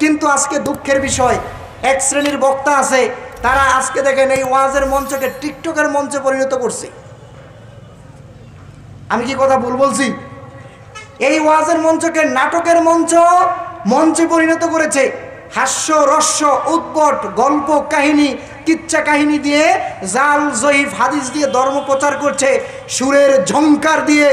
কিন্তু আজকে দুঃখের বিষয়, এক শ্রেণীর বক্তা আছে, তারা আজকে দেখেন এই ওয়াজের মঞ্চকে টিকটকের মঞ্চে পরিণত করছে। আমি কি কথা ভুল বলছি? এই ওয়াজের মঞ্চকে নাটকের মঞ্চে পরিণত করেছে। হাস্য রস্য উদ্ভট গল্প কাহিনী কিচ্ছা কাহিনী দিয়ে, জাল জয়ীফ হাদিস দিয়ে ধর্ম প্রচার করছে, সুরের ঝংকার দিয়ে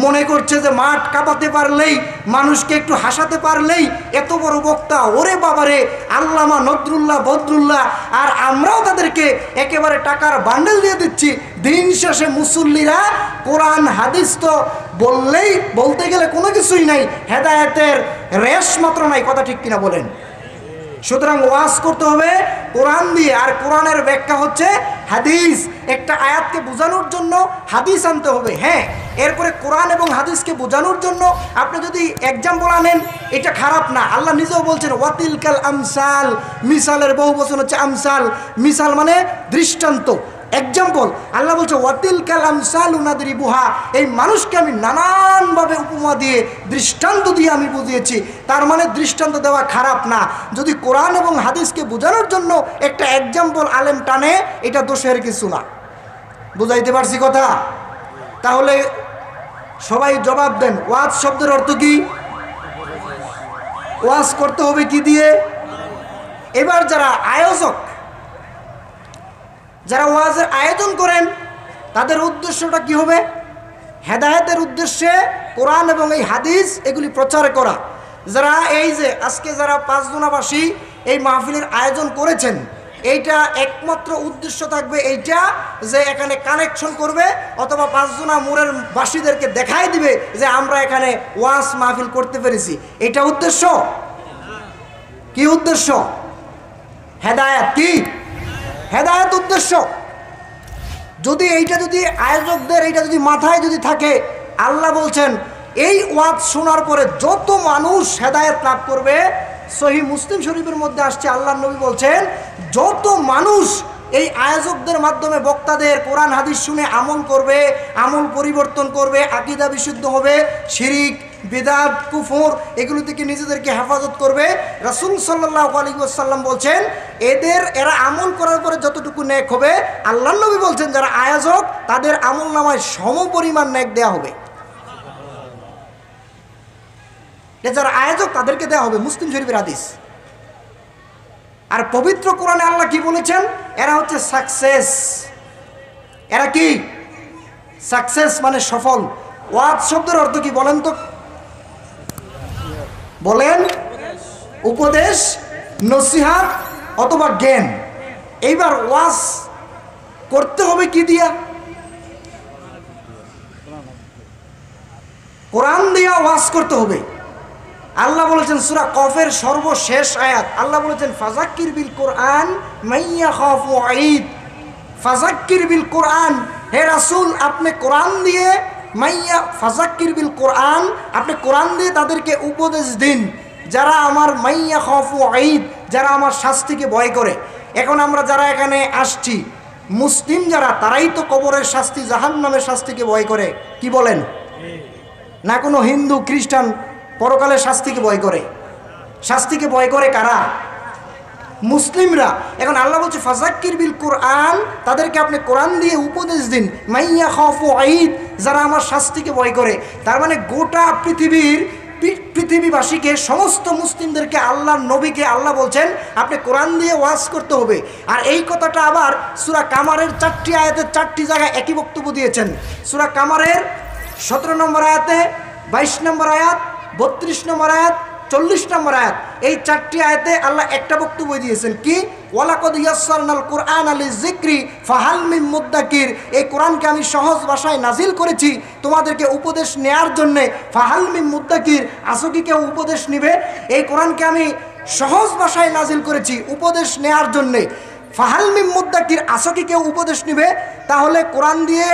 মনে করছে যে মাঠ কাঁপাতে পারলেই, মানুষকে একটু হাসাতে পারলেই এত বড় বক্তা। ওরে বাবারে, আল্লামা নজরুল্লাহ বদরুল্লাহ, আর আমরাও তাদেরকে একেবারে টাকার বান্ডেল দিয়ে দিচ্ছি। দিন শেষে মুসল্লিরা কোরআন হাদিস তো বলতে গেলে কোনো কিছুই নাই, হেদায়েতের রেশ মাত্র নাই। কথা ঠিক কিনা বলেন? সুতরাং ওয়াজ করতে হবে কোরআন দিয়ে, আর কোরআনের ব্যাখ্যা হচ্ছে হাদিস। একটা আয়াতকে বোঝানোর জন্য হাদিস আনতে হবে, হ্যাঁ। এরপরে কোরআন এবং হাদিসকে বোঝানোর জন্য আপনি যদি এক্সাম্পল আনেন, এটা খারাপ না। আল্লাহ নিজেও বলছেন ওয়াতিলকাল আমসাল, মিসালের বহু বচন হচ্ছে আমসাল। মিসাল মানে দৃষ্টান্ত, এক্সাম্পল। আল্লাহ বলছে ওয়াতিলকাল আমসাল উনাদরিবুহা, এই মানুষকে আমি নানানভাবে উপমা দিয়ে দৃষ্টান্ত দিয়ে আমি বুঝিয়েছি। তার মানে দৃষ্টান্ত দেওয়া খারাপ না। যদি কোরআন এবং হাদিসকে বোঝানোর জন্য একটা এক্সাম্পল আলেম টানে, এটা দোষের কিছু না। বুঝাইতে পারছি কথা? তাহলে সবাই জবাব দেন, ওয়াজ শব্দের অর্থ কি? ওয়াজ করতে হবে কি দিয়ে? এবার যারা আয়োজক, যারা ওয়াজের আয়োজন করেন, তাদের উদ্দেশ্যটা কি হবে? হেদায়েতের উদ্দেশ্যে কোরআন এবং এই হাদিস এগুলি প্রচার করা। যারা এই যে আজকে যারা পাঁচজনাবাসী এই মাহফিলের আয়োজন করেছেন, এইটা একমাত্র উদ্দেশ্য থাকবে এইটা যে এখানে কানেকশন করবে, অথবা পাঁচজনা মোড়ের বাসীদেরকে দেখাই দিবে যে আমরা এখানে ওয়াজ মাহফিল করতে পেরেছি। এটা উদ্দেশ্য? কি উদ্দেশ্য? হেদায়েত। কি হেদায়েত উদ্দেশ্য? যদি আয়োজকদের এইটা যদি মাথায় যদি থাকে, আল্লাহ বলছেন এই ওয়াজ শোনার পরে যত মানুষ হেদায়েত লাভ করবে, সহিহ মুসলিম শরীফের মধ্যে আসছে, আল্লাহর নবী বলছেন যত মানুষ এই আয়োজকদের মাধ্যমে বক্তাদের কোরআন হাদিস শুনে আমল করবে, আমল পরিবর্তন করবে, আকীদা বিশুদ্ধ হবে, শিরিক বিদআত কুফর এগুলো থেকে নিজেদেরকে হেফাজত করবে, রাসূল সাল্লাল্লাহু আলাইহি ওয়াসাল্লাম বলছেন এরা আমল করার পরে যতটুকু নেক হবে, আল্লাহর নবী বলছেন যারা আয়োজক তাদের আমল নামায় সমপরিমাণ নেক দেয়া হবে। যারা আয়োজক তাদেরকে দেওয়া হবে, মুসলিম শরীফের হাদিস। আর পবিত্র কোরআনে আল্লাহ কি বলেছেন? এরা হচ্ছে সাকসেস। এরা কি? সাকসেস মানে সফল। ওয়াজ শব্দের অর্থ কি বলেন তো? বলেন। উপদেশ, নসিহত অথবা জ্ঞান। এইবার ওয়াজ করতে হবে কি দিয়া? কোরআন দিয়া ওয়াজ করতে হবে। আল্লাহ বলেছেন সূরা কফের সর্বশেষ আয়াত, আল্লাহ বলেছেন ফাযাক্কির বিল কোরআন মাইয়া খাফু ঈদ। ফাযাক্কির বিল কোরআন, হে রাসূল আপনি কোরআন দিয়ে ফাযাক্কির বিল কোরআন, আপনি কোরআন দিয়ে তাদেরকে উপদেশ দিন যারা আমার মাইয়া খাফু ঈদ, যারা আমার শাস্তিকে ভয় করে। এখন আমরা যারা এখানে আসছি মুসলিম যারা, তারাই তো কবরের শাস্তি জাহান্নামের শাস্তিকে ভয় করে। কি বলেন? না কোনো হিন্দু খ্রিস্টান পরকালের শাস্তিকে ভয় করে? শাস্তিকে ভয় করে কারা? মুসলিমরা। এখন আল্লাহ বলছে ফাযাক্কির বিল কোরআন, তাদেরকে আপনি কোরআন দিয়ে উপদেশ দিন মাইয়া খাফু ঈদ, যারা আমার শাস্তিকে ভয় করে। তার মানে গোটা পৃথিবীবাসীকে, সমস্ত মুসলিমদেরকে, আল্লাহর নবীকে আল্লাহ বলছেন আপনি কোরআন দিয়ে ওয়াজ করতে হবে। আর এই কথাটা আবার সূরা কামারের 4টি আয়াতের 4টি জায়গায় একই বক্তব্য দিয়েছেন। সূরা কামারের 17 নম্বর আয়াতে, 22 নম্বর আয়াত, 32 নম্বর আয়াত, 40 নম্বর আয়াত, এই 4টি আয়াতে আল্লাহ একটা বক্তব্য দিয়েছেন কি? ওয়ালাকাদ ইয়াসসারনাল কুরআনা লিযিকরি ফাহাল মিন মুদ্দাকির। এই কোরআনকে আমি সহজ ভাষায় নাজিল করেছি তোমাদেরকে উপদেশ নেয়ার জন্যে। ফাহাল মিন মুদ্দাকির, আসো কি কেউ উপদেশ নিবে? এই কোরআনকে আমি সহজ ভাষায় নাজিল করেছি উপদেশ নেয়ার জন্যে। ফাহাল মিন মুদ্দাকির, আসো কি কেউ উপদেশ নিবে? তাহলে কোরআন দিয়ে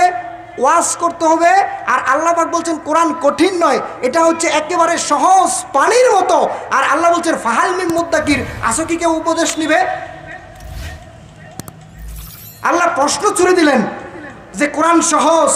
ওয়াজ করতে হবে। আর আল্লাহ পাক বলছেন কোরআন কঠিন নয়, এটা হচ্ছে একেবারে সহজ পানির মতো। আর আল্লাহ বলছেন ফাহাল মিন মুদ্দাকির, আসো কি কেউ উপদেশ নিবে? আল্লাহ প্রশ্ন ছুড়ে দিলেন যে কোরআন সহজ।